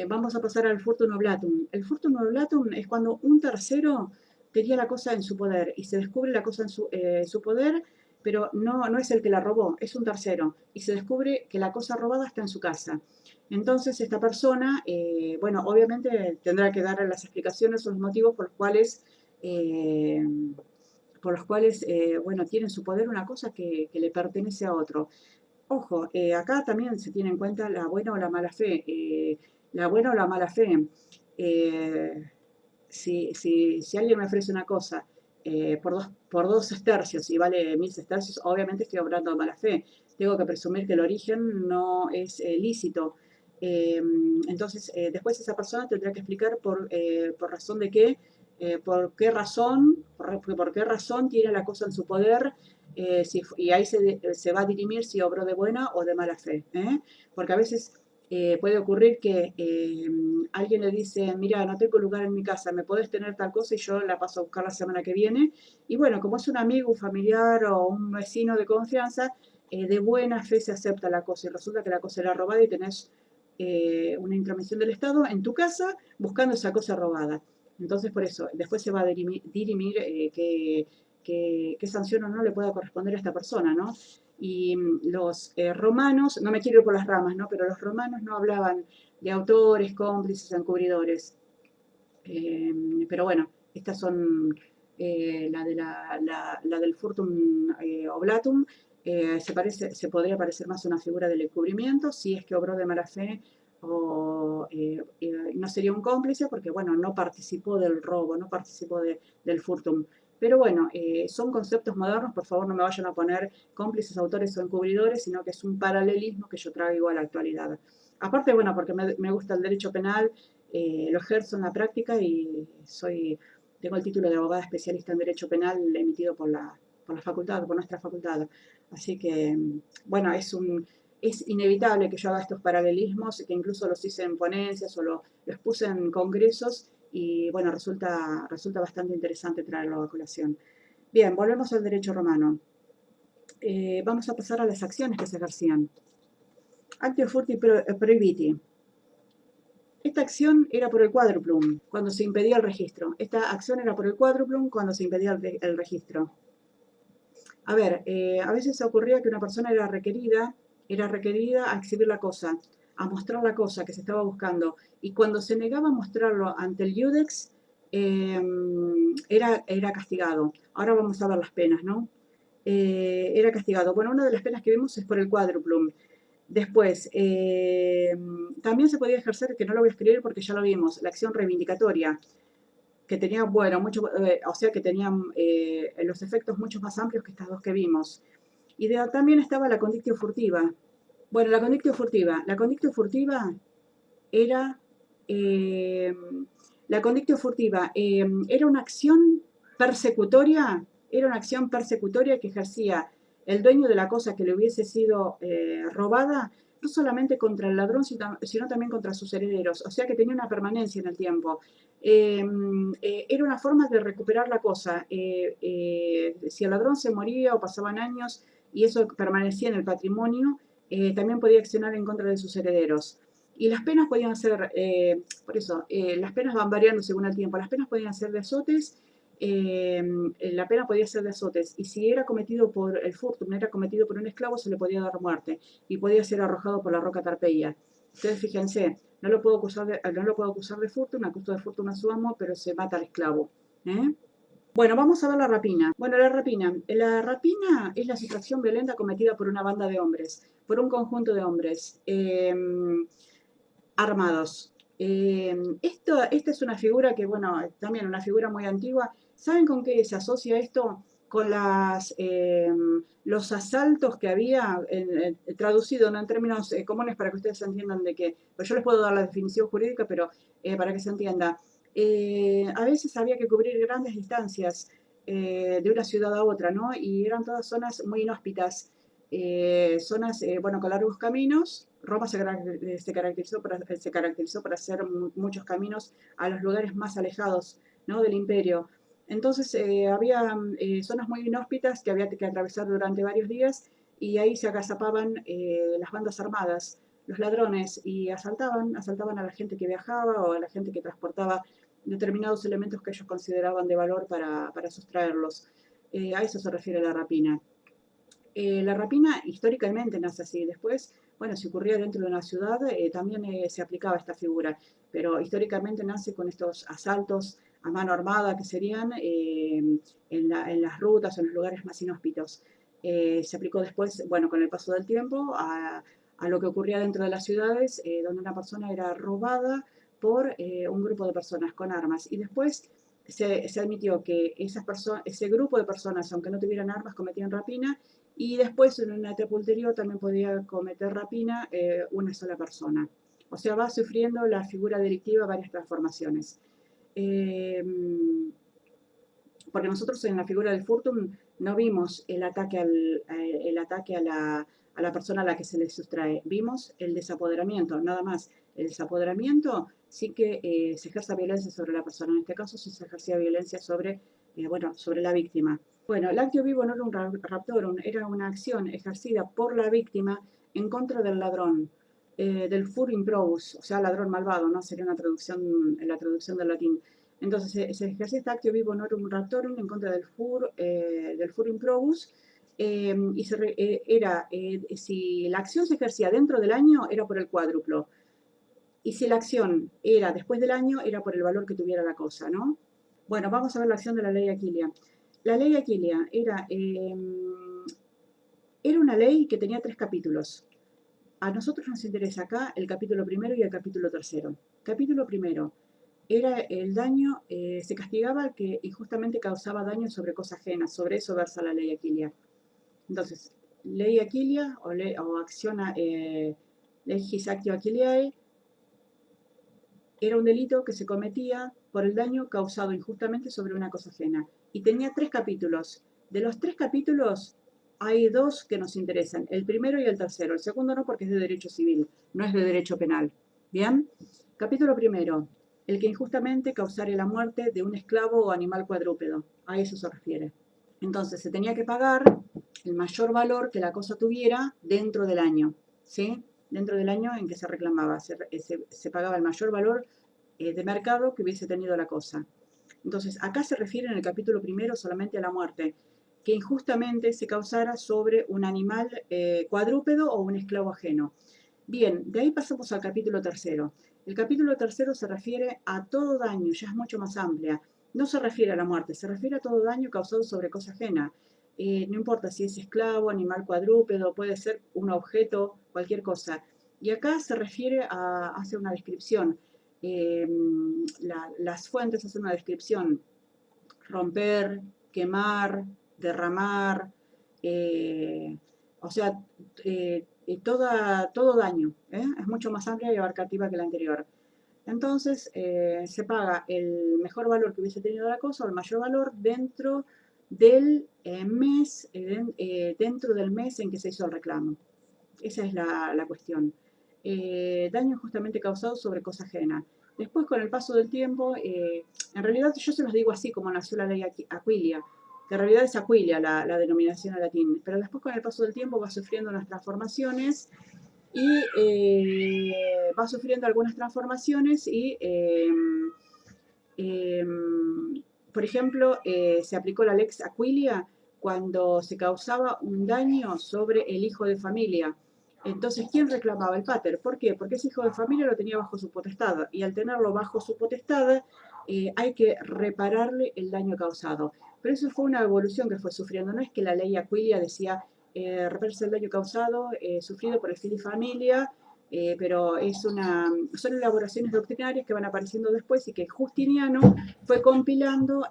vamos a pasar al furtum oblatum. El furtum oblatum es cuando un tercero tenía la cosa en su poder y se descubre la cosa en su poder, pero no es el que la robó, es un tercero y se descubre que la cosa robada está en su casa. Entonces esta persona, bueno, obviamente tendrá que dar las explicaciones o los motivos eh, bueno, tiene en su poder una cosa que le pertenece a otro. Ojo, acá también se tiene en cuenta la buena o la mala fe. La buena o la mala fe. Eh, si alguien me ofrece una cosa por dos sestercios y vale 1000 sestercios, obviamente estoy obrando de mala fe. Tengo que presumir que el origen no es lícito. Entonces, después esa persona tendrá que explicar por razón de qué, por qué razón tiene la cosa en su poder, y ahí se va a dirimir si obró de buena o de mala fe. Porque a veces Puede ocurrir que alguien le dice, mira, no tengo lugar en mi casa, ¿me podés tener tal cosa? Y yo la paso a buscar la semana que viene. Y bueno, como es un amigo, un familiar o un vecino de confianza, de buena fe se acepta la cosa y resulta que la cosa era robada y tenés una intromisión del Estado en tu casa buscando esa cosa robada. Entonces, por eso, después se va a dirimir qué sanción o no le pueda corresponder a esta persona, ¿no? Y los romanos, no me quiero ir por las ramas, ¿no? Pero los romanos no hablaban de autores, cómplices, encubridores. Pero bueno, estas son la del furtum oblatum. Se podría parecer más a una figura del encubrimiento, si es que obró de mala fe o no sería un cómplice porque, bueno, no participó del robo, no participó del furtum. Pero bueno, son conceptos modernos, por favor no me vayan a poner cómplices, autores o encubridores, sino que es un paralelismo que yo traigo a la actualidad. Aparte, bueno, porque me gusta el derecho penal, lo ejerzo en la práctica y tengo el título de abogada especialista en Derecho Penal emitido por la facultad, por nuestra facultad. Así que, bueno, es inevitable que yo haga estos paralelismos, que incluso los hice en ponencias o los puse en congresos y, bueno, resulta bastante interesante traerlo a colación. Bien, volvemos al derecho romano. Vamos a pasar a las acciones que se ejercían. Actio furti prohibiti. Esta acción era por el quadruplum, cuando se impedía el registro. Esta acción era por el quadruplum cuando se impedía el registro. A ver, a veces ocurría que una persona era requerida a exhibir la cosa, a mostrar la cosa que se estaba buscando. Y cuando se negaba a mostrarlo ante el iudex, era castigado. Ahora vamos a ver las penas, ¿no? Era castigado. Bueno, una de las penas que vimos es por el quadruplum. Después, también se podía ejercer, que no lo voy a escribir porque ya lo vimos, la acción reivindicatoria, que tenía, bueno, o sea que tenían los efectos mucho más amplios que estas dos que vimos. Y también estaba la condictio furtiva. Bueno, la condictio furtiva era, eh, era una acción persecutoria, que ejercía el dueño de la cosa que le hubiese sido robada, no solamente contra el ladrón, sino también contra sus herederos, o sea que tenía una permanencia en el tiempo. Era una forma de recuperar la cosa. Si el ladrón se moría o pasaban años y eso permanecía en el patrimonio, también podía accionar en contra de sus herederos. Y las penas podían ser, por eso, las penas van variando según el tiempo. Las penas podían ser de azotes, la pena podía ser de azotes. Y si era cometido por el furtum, era cometido por un esclavo, se le podía dar muerte. Y podía ser arrojado por la roca Tarpeia. Ustedes fíjense, no lo puedo acusar de furtum, acuso de furtum a su amo, pero se mata al esclavo. ¿Eh? Bueno, vamos a ver la rapina. Bueno, la rapina. La rapina es la sustracción violenta cometida por una banda de hombres, por un conjunto de hombres. Armados. Esta es una figura que, bueno, también una figura muy antigua. ¿Saben con qué se asocia esto? Con los asaltos que había, traducido, ¿no?, en términos comunes para que ustedes entiendan de qué. Pues yo les puedo dar la definición jurídica, pero para que se entienda. A veces había que cubrir grandes distancias de una ciudad a otra, ¿no? Y eran todas zonas muy inhóspitas, zonas, bueno, con largos caminos. Roma se caracterizó por hacer muchos caminos a los lugares más alejados, ¿no?, del imperio. Entonces había zonas muy inhóspitas que había que atravesar durante varios días y ahí se agazapaban las bandas armadas, los ladrones, y asaltaban a la gente que viajaba o a la gente que transportaba determinados elementos que ellos consideraban de valor para sustraerlos. A eso se refiere la rapina. La rapina históricamente nace así. Después, bueno, si ocurría dentro de una ciudad, también se aplicaba esta figura, pero históricamente nace con estos asaltos a mano armada que serían en las rutas o en los lugares más inhóspitos. Se aplicó después, bueno, con el paso del tiempo, a lo que ocurría dentro de las ciudades, donde una persona era robada por un grupo de personas con armas. Y después se admitió que ese grupo de personas, aunque no tuvieran armas, cometían rapina, y después en una etapa ulterior también podía cometer rapina una sola persona. O sea, va sufriendo la figura delictiva varias transformaciones. porque nosotros en la figura del furtum no vimos el ataque, a la persona a la que se le sustrae, vimos el desapoderamiento, nada más. El desapoderamiento sí que se ejerce violencia sobre la persona, en este caso sí se ejercía violencia sobre, sobre la víctima. Bueno, el actio vivo no era un raptorum, era una acción ejercida por la víctima en contra del ladrón, del fur improbus, o sea, ladrón malvado, ¿no? Sería una traducción, la traducción del latín. Entonces se ejercía este actio vivo honorum raptorum en contra del fur improbus, y si la acción se ejercía dentro del año, era por el cuádruplo. Y si la acción era después del año, era por el valor que tuviera la cosa, ¿no? Bueno, vamos a ver la acción de la ley Aquilia. La ley Aquilia era una ley que tenía 3 capítulos. A nosotros nos interesa acá el capítulo primero y el capítulo tercero. Capítulo primero era el daño, se castigaba al que injustamente causaba daño sobre cosa ajena. Sobre eso versa la ley Aquilia. Entonces, ley Aquilia o acciona legis actio Aquiliae era un delito que se cometía por el daño causado injustamente sobre una cosa ajena. Y tenía 3 capítulos. De los 3 capítulos hay 2 que nos interesan, el primero y el tercero. El segundo no, porque es de derecho civil, no es de derecho penal. ¿Bien? Capítulo primero. El que injustamente causare la muerte de un esclavo o animal cuadrúpedo. A eso se refiere. Entonces, se tenía que pagar el mayor valor que la cosa tuviera dentro del año. ¿Sí? Dentro del año en que se reclamaba. Se pagaba el mayor valor de mercado que hubiese tenido la cosa. Entonces, acá se refiere en el capítulo primero solamente a la muerte, que injustamente se causara sobre un animal cuadrúpedo o un esclavo ajeno. Bien, de ahí pasamos al capítulo tercero. El capítulo tercero se refiere a todo daño, ya es mucho más amplia. No se refiere a la muerte, se refiere a todo daño causado sobre cosa ajena. No importa si es esclavo, animal cuadrúpedo, puede ser un objeto, cualquier cosa. Y acá se refiere a hacer una descripción. Las fuentes hacen una descripción: romper, quemar, derramar, o sea, todo daño, es mucho más amplia y abarcativa que la anterior. Entonces, se paga el mejor valor que hubiese tenido la cosa o el mayor valor dentro del dentro del mes en que se hizo el reclamo. Esa es la cuestión. Daño justamente causado sobre cosa ajena. Después, con el paso del tiempo, en realidad yo se los digo así como nació la ley Aquilia, que en realidad es Aquilia la denominación en latín, pero después con el paso del tiempo va sufriendo unas transformaciones y va sufriendo algunas transformaciones y, por ejemplo, se aplicó la lex Aquilia cuando se causaba un daño sobre el hijo de familia. Entonces, ¿quién reclamaba? El pater. ¿Por qué? Porque ese hijo de familia lo tenía bajo su potestad, y al tenerlo bajo su potestad hay que repararle el daño causado. Pero eso fue una evolución que fue sufriendo. No es que la ley Aquilia decía repararse el daño causado sufrido por el fiel y familia, pero son elaboraciones doctrinarias que van apareciendo después y que Justiniano fue compilando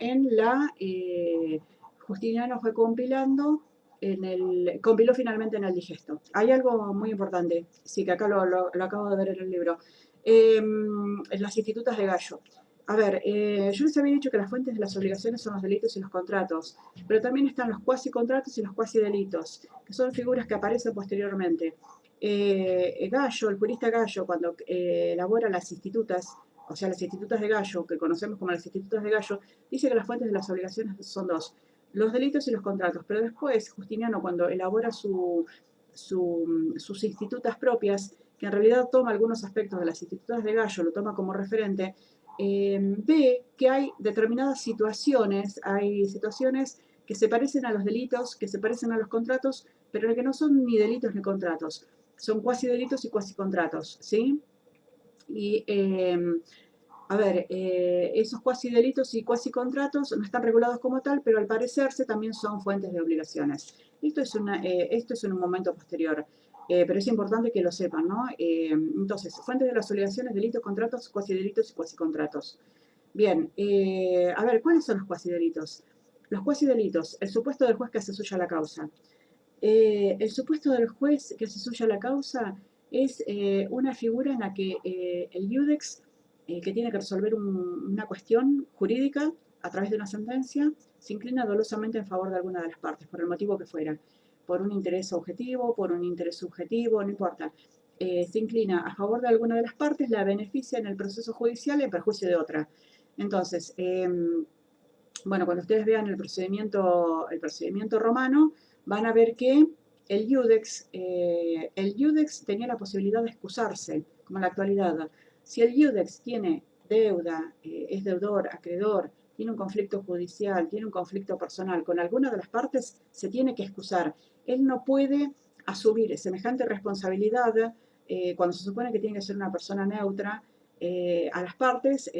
compiló finalmente en el Digesto. Hay algo muy importante, sí, que acá lo acabo de ver en el libro, en las institutas de Gallo. A ver, yo les había dicho que las fuentes de las obligaciones son los delitos y los contratos, pero también están los cuasi contratos y los cuasi delitos, que son figuras que aparecen posteriormente. Gallo, el jurista Gallo, cuando elabora las institutas, o sea, las institutas de Gallo, que conocemos como las institutas de Gallo, dice que las fuentes de las obligaciones son 2, los delitos y los contratos. Pero después, Justiniano, cuando elabora sus institutas propias, que en realidad toma algunos aspectos de las institutas de Gallo, lo toma como referente, ve que hay determinadas situaciones, que se parecen a los delitos, que se parecen a los contratos, pero que no son ni delitos ni contratos. Son cuasi delitos y cuasi contratos, ¿sí? Y, a ver, esos cuasi delitos y cuasi contratos no están regulados como tal, pero al parecerse también son fuentes de obligaciones. Esto es en un momento posterior, pero es importante que lo sepan, ¿no? Entonces, fuentes de las obligaciones, delitos, contratos, cuasi delitos y cuasi contratos. Bien, a ver, ¿cuáles son los cuasi delitos? Los cuasi delitos, el supuesto del juez que hace suya la causa. El supuesto del juez que se suya la causa es una figura en la que el iudex, que tiene que resolver una cuestión jurídica, a través de una sentencia, se inclina dolosamente en favor de alguna de las partes, por el motivo que fuera, por un interés objetivo, por un interés subjetivo, no importa. Se inclina a favor de alguna de las partes, la beneficia en el proceso judicial en perjuicio de otra. Entonces, bueno, cuando ustedes vean el procedimiento romano, van a ver que el iudex tenía la posibilidad de excusarse, como en la actualidad. Si el iudex tiene deuda, es deudor, acreedor, tiene un conflicto judicial, tiene un conflicto personal con alguna de las partes, se tiene que excusar. Él no puede asumir semejante responsabilidad cuando se supone que tiene que ser una persona neutra a las partes,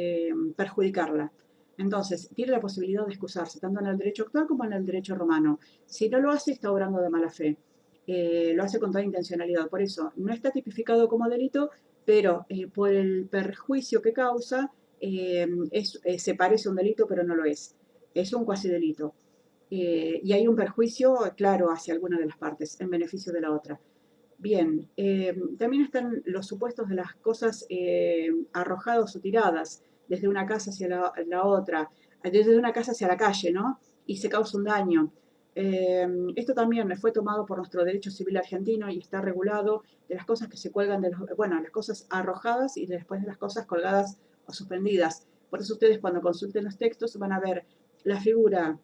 perjudicarla. Entonces, tiene la posibilidad de excusarse, tanto en el derecho actual como en el derecho romano. Si no lo hace, está obrando de mala fe. Lo hace con toda intencionalidad. Por eso, no está tipificado como delito, pero por el perjuicio que causa, se parece a un delito, pero no lo es. Es un cuasi delito. Y hay un perjuicio, claro, hacia alguna de las partes, en beneficio de la otra. Bien, también están los supuestos de las cosas arrojadas o tiradas desde una casa hacia la otra, desde una casa hacia la calle, ¿no? Y se causa un daño. Esto también fue tomado por nuestro derecho civil argentino y está regulado de las cosas que se cuelgan de los, bueno, las cosas arrojadas y después de las cosas colgadas o suspendidas. Por eso ustedes cuando consulten los textos van a ver la figura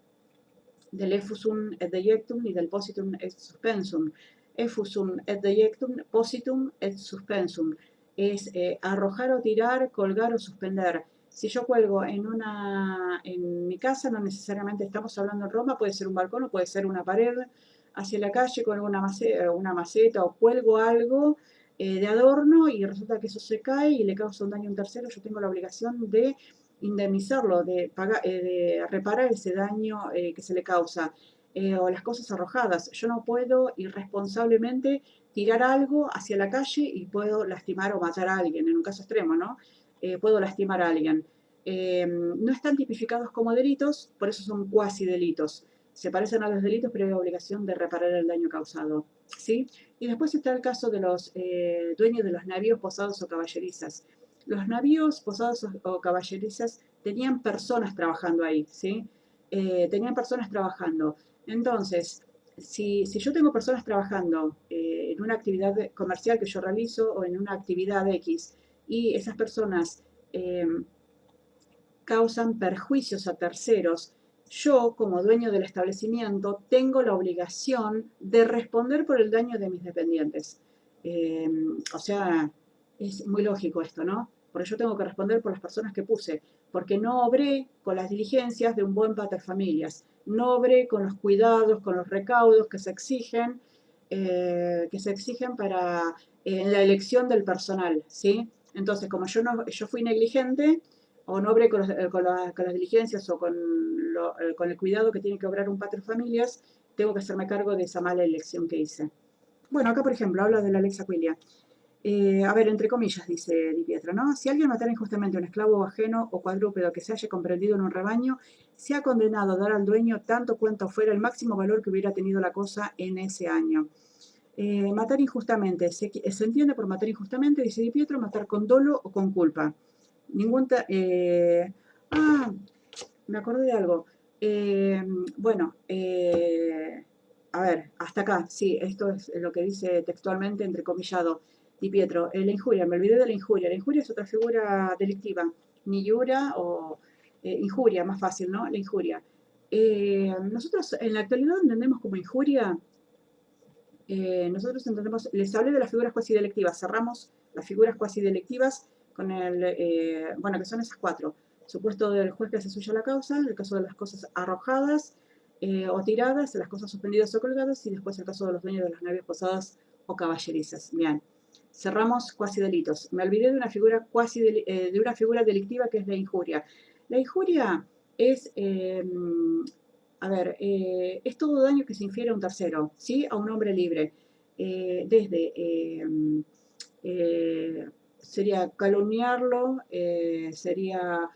del effusum et dejectum y del positum et suspensum. Effusum et dejectum, positum et suspensum. Es arrojar o tirar, colgar o suspender. Si yo cuelgo en mi casa, no necesariamente estamos hablando en Roma, puede ser un balcón o puede ser una pared hacia la calle con una maceta o cuelgo algo de adorno y resulta que eso se cae y le causa un daño a un tercero, yo tengo la obligación de indemnizarlo, de reparar ese daño que se le causa. O las cosas arrojadas. Yo no puedo irresponsablemente tirar algo hacia la calle y puedo lastimar o matar a alguien, en un caso extremo, ¿no? Puedo lastimar a alguien. No están tipificados como delitos, por eso son cuasi delitos. Se parecen a los delitos, pero hay obligación de reparar el daño causado. ¿Sí? Y después está el caso de los dueños de los navíos, posados o caballerizas. Los navíos, posados o caballerizas tenían personas trabajando ahí, ¿sí? Tenían personas trabajando. Entonces, si yo tengo personas trabajando en una actividad comercial que yo realizo o en una actividad X y esas personas eh, causan perjuicios a terceros, yo como dueño del establecimiento tengo la obligación de responder por el daño de mis dependientes. Eh, o sea, es muy lógico esto, ¿no? Porque yo tengo que responder por las personas que puse, porque no obré con las diligencias de un buen paterfamilias, no obré con los cuidados, con los recaudos que se exigen para la elección del personal, ¿sí? Entonces, como yo fui negligente, o no obré con las diligencias o con el cuidado que tiene que obrar un paterfamilias, tengo que hacerme cargo de esa mala elección que hice. Bueno, acá por ejemplo habla de la lex aquilia. A ver, entre comillas, dice Di Pietro, ¿no? Si alguien matara injustamente a un esclavo ajeno o cuadrúpedo que se haya comprendido en un rebaño, se ha condenado a dar al dueño tanto cuanto fuera el máximo valor que hubiera tenido la cosa en ese año. Matar injustamente, se entiende por matar injustamente, dice Di Pietro, matar con dolo o con culpa. Ningún... ah, me acordé de algo. Eh, bueno, a ver, hasta acá, sí, esto es lo que dice textualmente, entrecomillado, Di Pietro. La injuria, me olvidé de la injuria. La injuria es otra figura delictiva. Niura o injuria, más fácil, ¿no? La injuria. Nosotros en la actualidad entendemos como injuria, nosotros entendemos, les hablé de las figuras cuasi delictivas, cerramos las figuras cuasi delictivas con bueno, que son esas cuatro. Supuesto del juez que se suya la causa, el caso de las cosas arrojadas o tiradas, las cosas suspendidas o colgadas, y después el caso de los dueños de las naves posadas o caballerizas. Bien, cerramos cuasi delitos. Me olvidé de una figura de una figura delictiva que es la injuria. La injuria es a ver, es todo daño que se infiere a un tercero, ¿sí? A un hombre libre. Desde sería calumniarlo, sería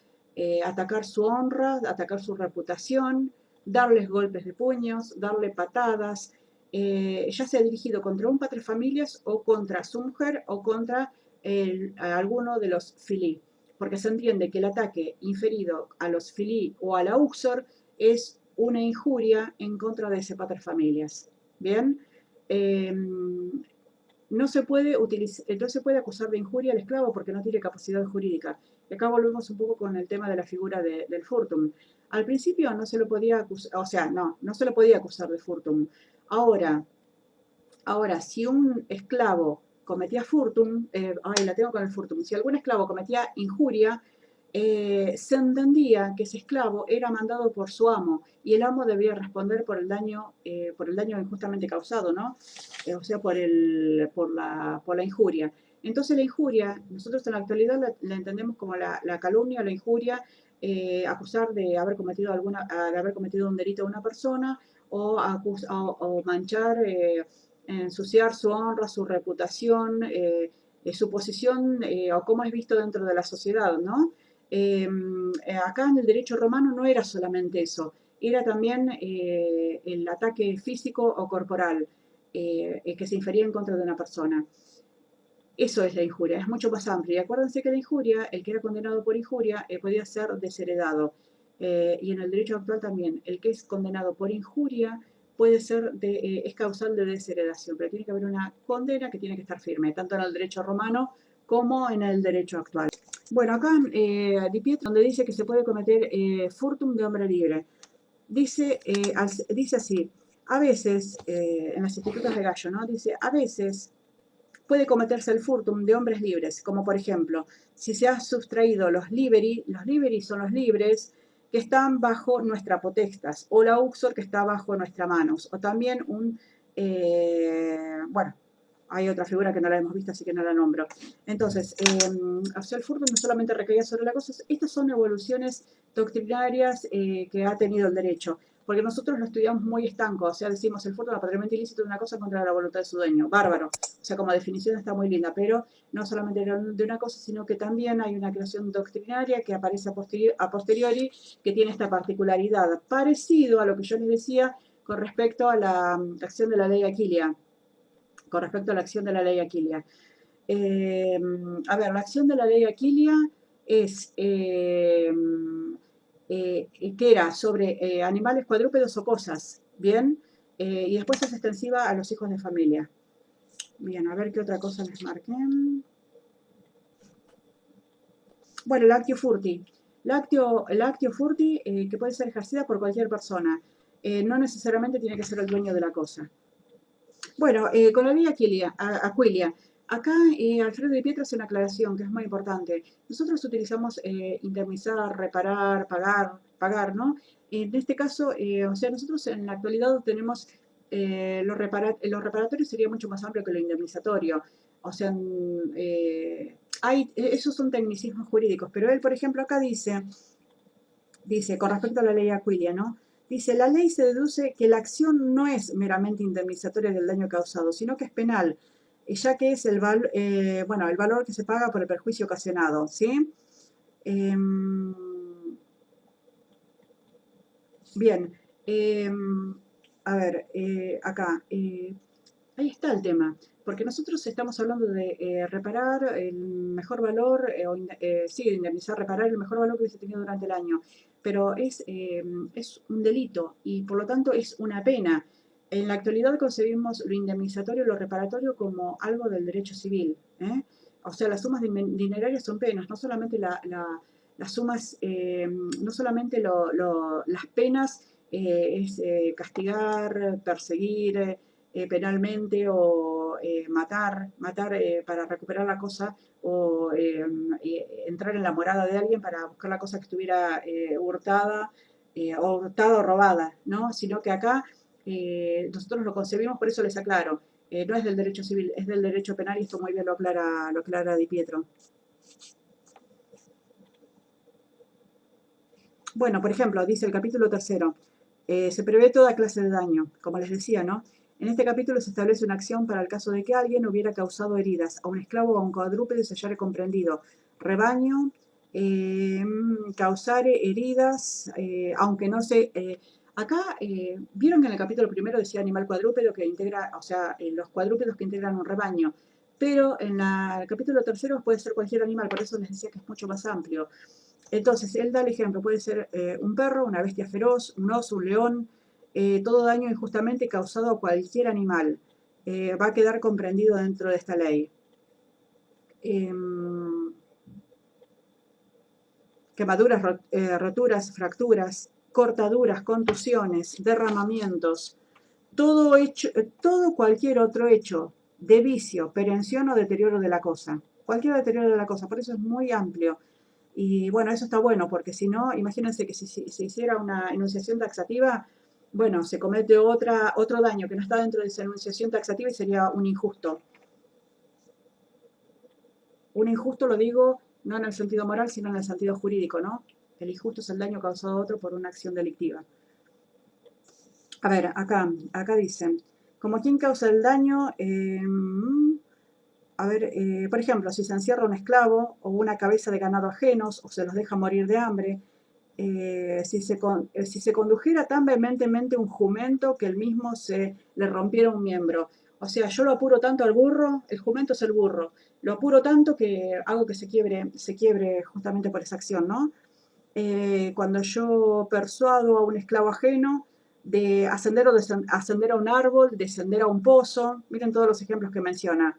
atacar su honra, atacar su reputación, darles golpes de puños, darle patadas, ya sea dirigido contra un patrefamilias o contra su mujer o contra alguno de los filí. porque se entiende que el ataque inferido a los filí o a la uxor es una injuria en contra de ese paterfamilias. ¿Bien? No se puede acusar de injuria al esclavo porque no tiene capacidad jurídica. Y acá volvemos un poco con el tema de la figura del furtum. Al principio no se lo podía acusar, o sea, no se lo podía acusar de furtum. Ahora, si un esclavo cometía furtum, la tengo con el furtum, si algún esclavo cometía injuria, se entendía que ese esclavo era mandado por su amo y el amo debía responder por el daño injustamente causado, ¿no? O sea, por la injuria. Entonces la injuria, nosotros en la actualidad la entendemos como la calumnia o la injuria, acusar de haber cometido un delito a una persona o manchar, ensuciar su honra, su reputación, su posición o cómo es visto dentro de la sociedad, ¿no? Acá en el derecho romano no era solamente eso, era también el ataque físico o corporal que se infería en contra de una persona. Eso es la injuria, es mucho más amplio. Y acuérdense que la injuria, el que era condenado por injuria, podía ser desheredado. Y en el derecho actual también, el que es condenado por injuria puede ser es causal de desheredación, pero tiene que haber una condena que tiene que estar firme, tanto en el derecho romano como en el derecho actual. Bueno, acá Di Pietro, donde dice que se puede cometer furtum de hombre libre, dice así, a veces, en las institutas de Gallo, ¿no? Dice, a veces puede cometerse el furtum de hombres libres, como por ejemplo, si se ha sustraído los liberi son los libres que están bajo nuestra potestas, o la uxor que está bajo nuestras manos, o también bueno, hay otra figura que no la hemos visto, así que no la nombro. Entonces, el furtum no solamente recaía sobre la cosa, estas son evoluciones doctrinarias que ha tenido el derecho, porque nosotros lo estudiamos muy estanco, o sea, decimos el furto patrimonial ilícito de una cosa contra la voluntad de su dueño, bárbaro, o sea, como definición está muy linda, pero no solamente de una cosa, sino que también hay una creación doctrinaria que aparece a posteriori, que tiene esta particularidad, parecido a lo que yo les decía con respecto a la acción de la ley Aquilia, a ver, la acción de la ley Aquilia es que era sobre animales cuadrúpedos o cosas, ¿bien? Y después es extensiva a los hijos de familia. Bien, a ver qué otra cosa les marqué. Bueno, el actio furti. El actio furti que puede ser ejercida por cualquier persona. No necesariamente tiene que ser el dueño de la cosa. Bueno, con la ley Aquilia, acá Alfredo Di Pietro hace una aclaración que es muy importante. Nosotros utilizamos indemnizar, reparar, pagar, ¿no? En este caso, o sea, nosotros en la actualidad tenemos los reparatorios sería mucho más amplio que lo indemnizatorio. O sea, esos son tecnicismos jurídicos, pero él, por ejemplo, acá dice con respecto a la ley Aquilia, ¿no? Dice, la ley se deduce que la acción no es meramente indemnizatoria del daño causado, sino que es penal, ya que es el valor que se paga por el perjuicio ocasionado, ¿sí? Bien, a ver, acá, ahí está el tema, porque nosotros estamos hablando de reparar el mejor valor, sí, indemnizar, reparar el mejor valor que hubiese tenido durante el año, pero es un delito y por lo tanto es una pena. En la actualidad concebimos lo indemnizatorio y lo reparatorio como algo del derecho civil, ¿eh? O sea, las sumas dinerarias son penas, no solamente las sumas, no solamente las penas es castigar, perseguir penalmente o matar para recuperar la cosa o entrar en la morada de alguien para buscar la cosa que estuviera hurtada o robada, ¿no? Sino que acá nosotros lo concebimos, por eso les aclaro, no es del derecho civil, es del derecho penal y esto muy bien lo aclara Di Pietro. Bueno, por ejemplo, dice el capítulo 3, se prevé toda clase de daño, como les decía, ¿no? En este capítulo se establece una acción para el caso de que alguien hubiera causado heridas a un esclavo o a un cuadrúpedo y se hallara comprendido. Rebaño, causar heridas, aunque no se... acá, vieron que en el capítulo 1 decía animal cuadrúpedo que integra, o sea, los cuadrúpedos que integran un rebaño. pero en el capítulo tercero puede ser cualquier animal, por eso les decía que es mucho más amplio. Entonces, él da el ejemplo, puede ser un perro, una bestia feroz, un oso, un león, todo daño injustamente causado a cualquier animal. Va a quedar comprendido dentro de esta ley. Quemaduras, roturas, fracturas, cortaduras, contusiones, derramamientos, todo cualquier otro hecho de vicio, perención o deterioro de la cosa. Cualquier deterioro de la cosa, por eso es muy amplio. Y bueno, eso está bueno, porque si no, imagínense que si se hiciera una enunciación taxativa, bueno, se comete otro daño que no está dentro de esa enunciación taxativa y sería un injusto. Un injusto lo digo no en el sentido moral, sino en el sentido jurídico, ¿no? El injusto es el daño causado a otro por una acción delictiva. A ver, acá dicen, como quien causa el daño, por ejemplo, si se encierra un esclavo o una cabeza de ganado ajenos o se los deja morir de hambre, si se condujera tan vehementemente un jumento que el mismo se le rompiera un miembro. O sea, yo lo apuro tanto al burro, el jumento es el burro, lo apuro tanto que hago que se quiebre justamente por esa acción, ¿no? Cuando yo persuado a un esclavo ajeno de ascender ascender a un árbol, descender a un pozo, miren todos los ejemplos que menciona.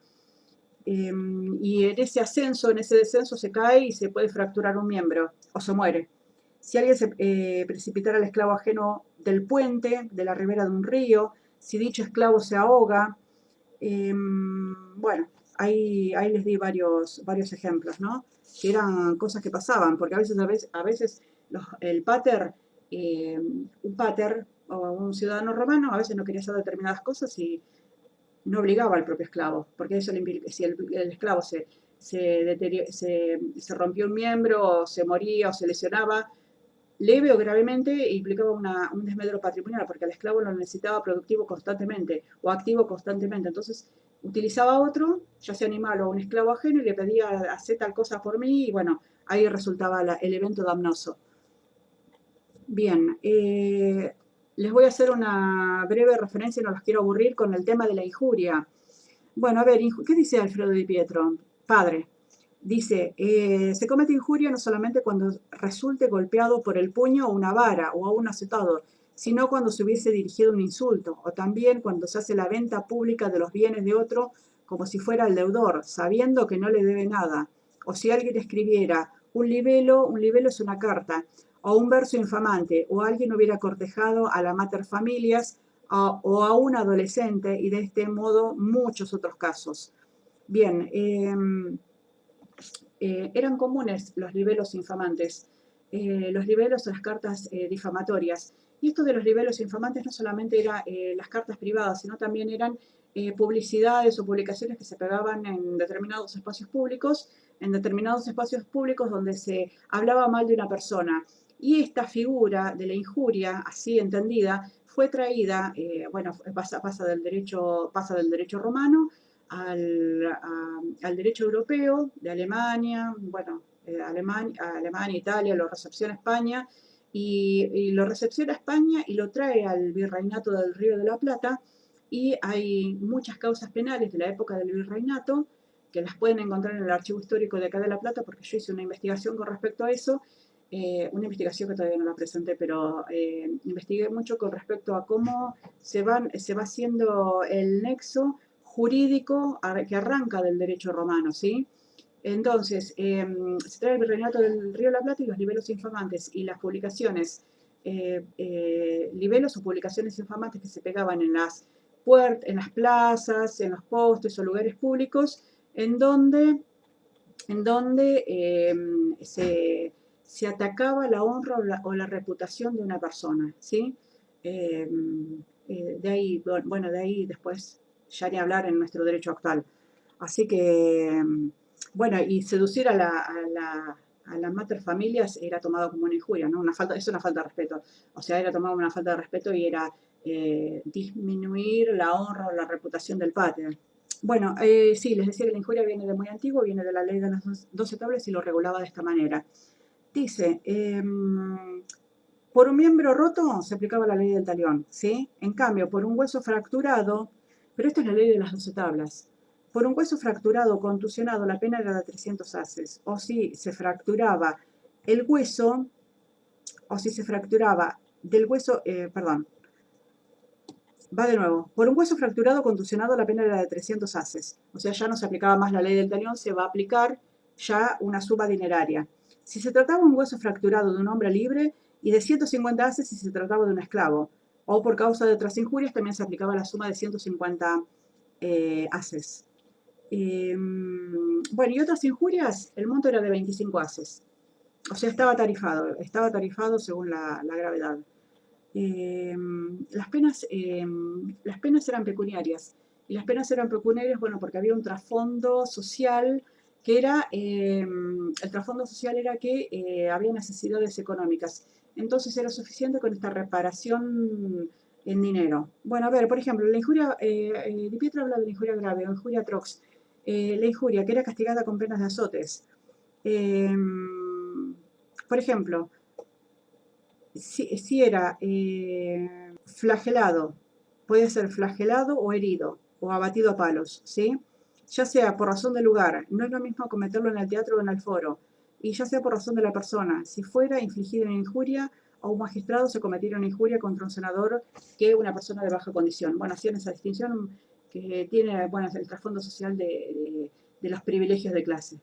Y en ese ascenso, en ese descenso se cae y se puede fracturar un miembro o se muere. Si alguien se precipitara al esclavo ajeno del puente, de la ribera de un río, si dicho esclavo se ahoga, bueno, ahí les di varios ejemplos, ¿no? Que eran cosas que pasaban, porque a veces el pater, un pater o un ciudadano romano a veces no quería hacer determinadas cosas y no obligaba al propio esclavo, porque eso si el esclavo se rompió un miembro, o se moría, o se lesionaba, leve o gravemente, implicaba un desmedro patrimonial, porque el esclavo lo necesitaba productivo constantemente, o activo constantemente. Entonces, utilizaba a otro, ya sea animal o un esclavo ajeno, y le pedía, hacer tal cosa por mí, y bueno, ahí resultaba el evento damnoso. Bien, les voy a hacer una breve referencia, no los quiero aburrir, con el tema de la injuria. Bueno, a ver, ¿qué dice Alfredo Di Pietro? Padre. Dice, se comete injuria no solamente cuando resulte golpeado por el puño o una vara o a un acetado, sino cuando se hubiese dirigido un insulto, o también cuando se hace la venta pública de los bienes de otro como si fuera el deudor, sabiendo que no le debe nada. O si alguien escribiera un libelo es una carta, o un verso infamante, o alguien hubiera cortejado a la mater familias o a un adolescente, y de este modo muchos otros casos. Bien, eran comunes los libelos infamantes, los libelos o las cartas difamatorias. Y esto de los libelos infamantes no solamente eran las cartas privadas, sino también eran publicidades o publicaciones que se pegaban en determinados espacios públicos, donde se hablaba mal de una persona. Y esta figura de la injuria, así entendida, fue traída, pasa del derecho romano al derecho europeo, de Alemania, bueno, Alemania, Italia, lo recepciona España, y lo recepciona España y lo trae al virreinato del Río de la Plata, y hay muchas causas penales de la época del virreinato, que las pueden encontrar en el archivo histórico de acá de La Plata, porque yo hice una investigación con respecto a eso, una investigación que todavía no la presenté, pero investigué mucho con respecto a cómo se va haciendo el nexo jurídico que arranca del derecho romano, ¿sí? Entonces, se trae el virreinato del Río de la Plata y los libelos infamantes y las publicaciones, libelos o publicaciones infamantes que se pegaban en las puertas, en las plazas, en los postes o lugares públicos, en donde se atacaba la honra o la reputación de una persona, ¿sí? De ahí después ya ni hablar en nuestro derecho actual. Así que, bueno, y seducir a las mater familias era tomado como una injuria, ¿no? Es una falta de respeto. O sea, era tomado como una falta de respeto y era disminuir la honra o la reputación del pater. Bueno, sí, les decía que la injuria viene de muy antiguo, viene de la ley de las 12 tablas y lo regulaba de esta manera. Dice, por un miembro roto se aplicaba la ley del talión, ¿sí? En cambio, por un hueso fracturado, pero esta es la ley de las 12 tablas. Por un hueso fracturado o contusionado, la pena era de 300 haces. O si se fracturaba el hueso, o si se fracturaba del hueso, perdón, va de nuevo. Por un hueso fracturado o contusionado, la pena era de 300 haces. O sea, ya no se aplicaba más la ley del talión, se va a aplicar ya una suma dineraria. Si se trataba de un hueso fracturado de un hombre libre, y de 150 haces si se trataba de un esclavo. O por causa de otras injurias, también se aplicaba la suma de 150 haces. Bueno, y otras injurias, el monto era de 25 haces. O sea, estaba tarifado según la gravedad. Las penas eran pecuniarias. Y las penas eran pecuniarias, bueno, porque había un trasfondo social que era, el trasfondo social era que había necesidades económicas. Entonces era suficiente con esta reparación en dinero. Bueno, a ver, por ejemplo, la injuria, Di Pietro habla de la injuria grave o injuria atrox. La injuria que era castigada con penas de azotes. Eh, por ejemplo, si era flagelado, puede ser flagelado o herido o abatido a palos, ¿sí? Ya sea por razón del lugar, no es lo mismo cometerlo en el teatro o en el foro, y ya sea por razón de la persona, si fuera infligida una injuria a un magistrado se cometiera una injuria contra un senador que una persona de baja condición. Bueno, hacían esa distinción que tiene, bueno, el trasfondo social de los privilegios de clase.